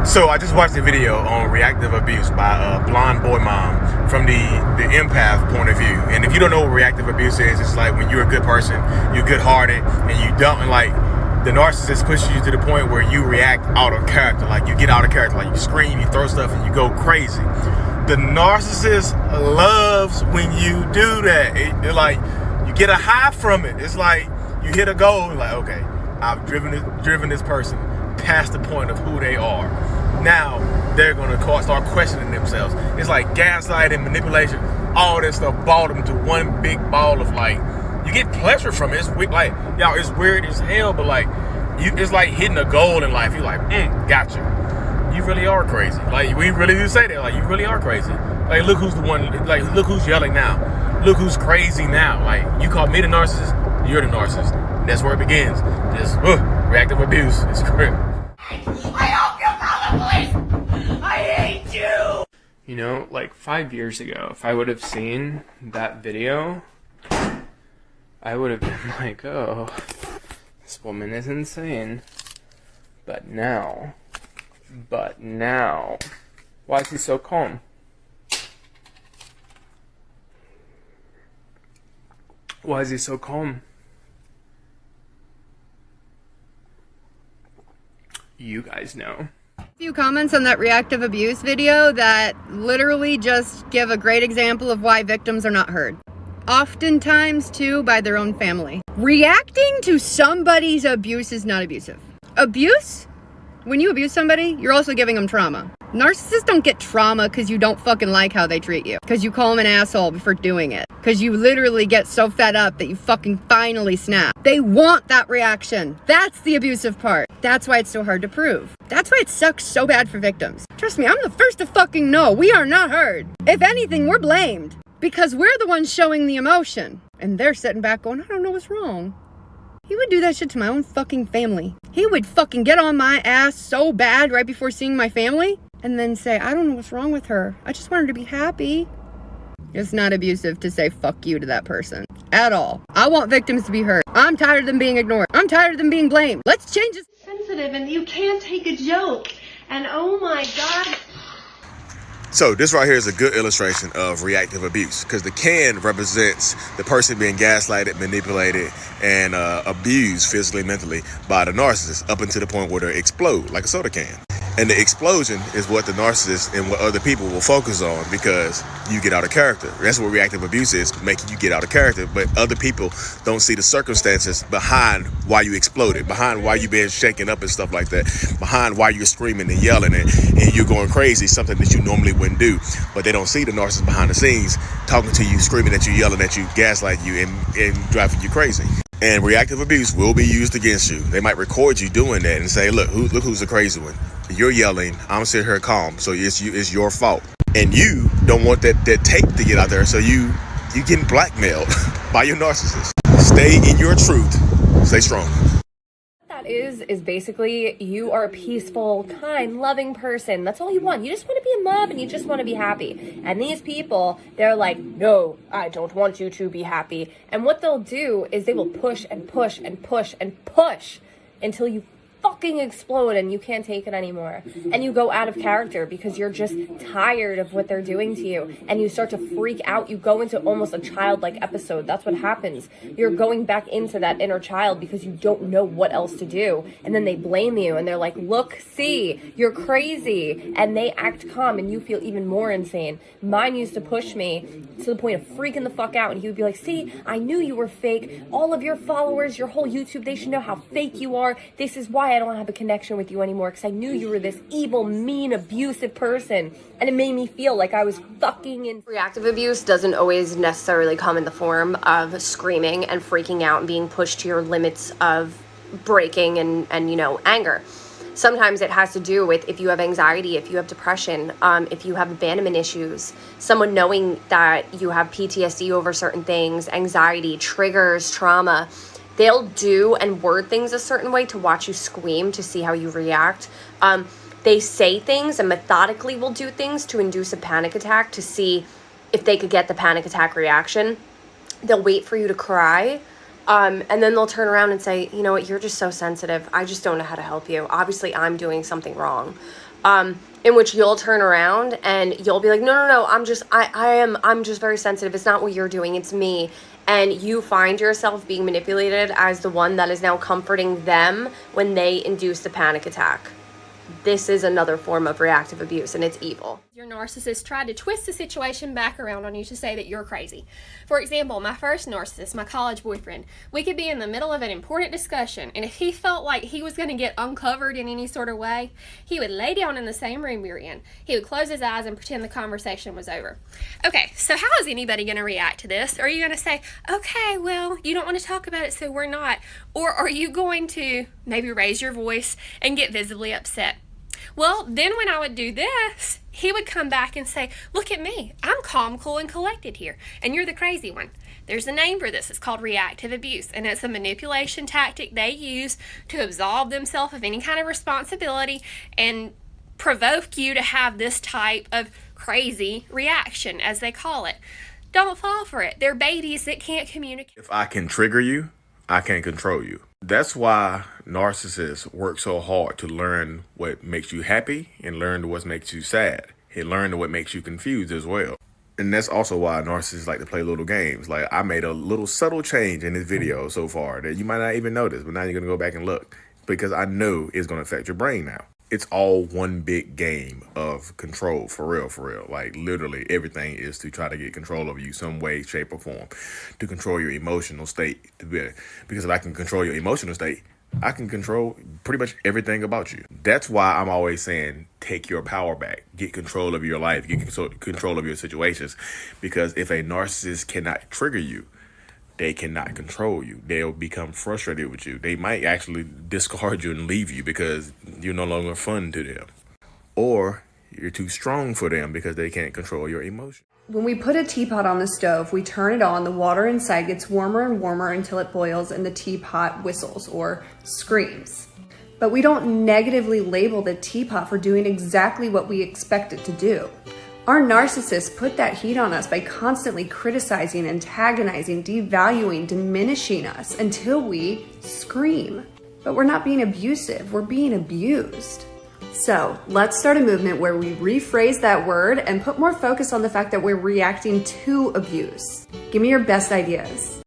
So I just watched a video on reactive abuse by a blonde boy mom from the empath point of view. And if you don't know what reactive abuse is, it's like when you're a good person, you're good-hearted, and you don't, like, the narcissist pushes you to the point where you react out of character. Like, you get out of character, like you scream, you throw stuff, and you go crazy. The narcissist loves when you do that. It like, you get a high from it. It's like you hit a goal, like, okay, I've driven this person past the point of who they are. Now they're gonna start questioning themselves. It's like gaslighting, manipulation, all this stuff balled them to one big ball of, like, you get pleasure from it. It's like, y'all, it's weird as hell, but like, it's like hitting a goal in life. You're like, gotcha. You really are crazy. Like, we really do say that. Like, you really are crazy. Like, look who's the one. Like, look who's yelling now. Look who's crazy now. Like, you call me the narcissist, you're the narcissist. And that's where it begins. Just reactive abuse. It's grim. I hope you call the police! I hate you! You know, like 5 years ago, if I would have seen that video, I would have been like, oh, this woman is insane. But now, why is he so calm? Why is he so calm? You guys know. Few comments on that reactive abuse video that literally just give a great example of why victims are not heard. Oftentimes, too, by their own family. Reacting to somebody's abuse is not abusive. Abuse? When you abuse somebody, you're also giving them trauma. Narcissists don't get trauma because you don't fucking like how they treat you. Because you call them an asshole for doing it. Because you literally get so fed up that you fucking finally snap. They want that reaction. That's the abusive part. That's why it's so hard to prove. That's why it sucks so bad for victims. Trust me, I'm the first to fucking know. We are not heard. If anything, we're blamed. Because we're the ones showing the emotion. And they're sitting back going, I don't know what's wrong. He would do that shit to my own fucking family. He would fucking get on my ass so bad right before seeing my family. And then say, I don't know what's wrong with her. I just want her to be happy. It's not abusive to say fuck you to that person. At all. I want victims to be heard. I'm tired of them being ignored. I'm tired of them being blamed. Let's change this. Sensitive and you can't take a joke. And oh my God. So this right here is a good illustration of reactive abuse, because the can represents the person being gaslighted, manipulated, and abused physically, mentally by the narcissist up until the point where they explode like a soda can. And the explosion is what the narcissist and what other people will focus on, because you get out of character. That's what reactive abuse is, making you get out of character. But other people don't see the circumstances behind why you exploded, behind why you been shaken up and stuff like that, behind why you're screaming and yelling and you're going crazy, something that you normally wouldn't do. But they don't see the narcissist behind the scenes talking to you, screaming at you, yelling at you, gaslighting you, and driving you crazy. And reactive abuse will be used against you. They might record you doing that and say, look who's the crazy one. You're yelling, I'm sitting here calm, so it's your fault. And you don't want that tape to get out there, so you getting blackmailed by your narcissist. Stay in your truth. Stay strong. That is basically you are a peaceful, kind, loving person. That's all you want. You just want to be in love and you just want to be happy. And these people, they're like, no, I don't want you to be happy. And what they'll do is they will push and push and push and push until you fucking explode and you can't take it anymore. And you go out of character because you're just tired of what they're doing to you. And you start to freak out. You go into almost a childlike episode. That's what happens. You're going back into that inner child because you don't know what else to do. And then they blame you and they're like, look, see, you're crazy. And they act calm and you feel even more insane. Mine used to push me to the point of freaking the fuck out. And he would be like, see, I knew you were fake. All of your followers, your whole YouTube, they should know how fake you are. This is why I don't have a connection with you anymore, because I knew you were this evil, mean, abusive person, and it made me feel like I was fucking in. Reactive abuse doesn't always necessarily come in the form of screaming and freaking out and being pushed to your limits of breaking and you know, anger. Sometimes it has to do with if you have anxiety, if you have depression, if you have abandonment issues, someone knowing that you have PTSD over certain things, anxiety, triggers, trauma. They'll do and word things a certain way to watch you scream, to see how you react. They say things and methodically will do things to induce a panic attack to see if they could get the panic attack reaction. They'll wait for you to cry. And then they'll turn around and say, you know what, you're just so sensitive. I just don't know how to help you. Obviously, I'm doing something wrong. in which you'll turn around and you'll be like, no, I'm just very sensitive. It's not what you're doing, it's me. And you find yourself being manipulated as the one that is now comforting them when they induce the panic attack. This is another form of reactive abuse, and it's evil. Your narcissist tried to twist the situation back around on you to say that you're crazy. For example, my first narcissist, my college boyfriend, we could be in the middle of an important discussion, and if he felt like he was going to get uncovered in any sort of way, he would lay down in the same room we were in. He would close his eyes and pretend the conversation was over. Okay, so how is anybody going to react to this? Are you going to say, okay, well, you don't want to talk about it, so we're not? Or are you going to maybe raise your voice and get visibly upset? Well, then when I would do this, he would come back and say, look at me, I'm calm, cool, and collected here, and you're the crazy one. There's a name for this. It's called reactive abuse, and it's a manipulation tactic they use to absolve themselves of any kind of responsibility and provoke you to have this type of crazy reaction, as they call it. Don't fall for it. They're babies that can't communicate. If I can trigger you, I can control you. That's why narcissists work so hard to learn what makes you happy and learn what makes you sad and learn what makes you confused as well. And that's also why narcissists like to play little games. Like, I made a little subtle change in this video so far that you might not even notice, but now you're going to go back and look because I know it's going to affect your brain now. It's all one big game of control, for real. Like, literally everything is to try to get control of you some way, shape, or form, to control your emotional state. Because if I can control your emotional state, I can control pretty much everything about you. That's why I'm always saying, take your power back, get control of your life, get control of your situations. Because if a narcissist cannot trigger you, they cannot control you. They'll become frustrated with you. They might actually discard you and leave you because you're no longer fun to them. Or you're too strong for them because they can't control your emotions. When we put a teapot on the stove, we turn it on, the water inside gets warmer and warmer until it boils and the teapot whistles or screams. But we don't negatively label the teapot for doing exactly what we expect it to do. Our narcissists put that heat on us by constantly criticizing, antagonizing, devaluing, diminishing us until we scream. But we're not being abusive, we're being abused. So let's start a movement where we rephrase that word and put more focus on the fact that we're reacting to abuse. Give me your best ideas.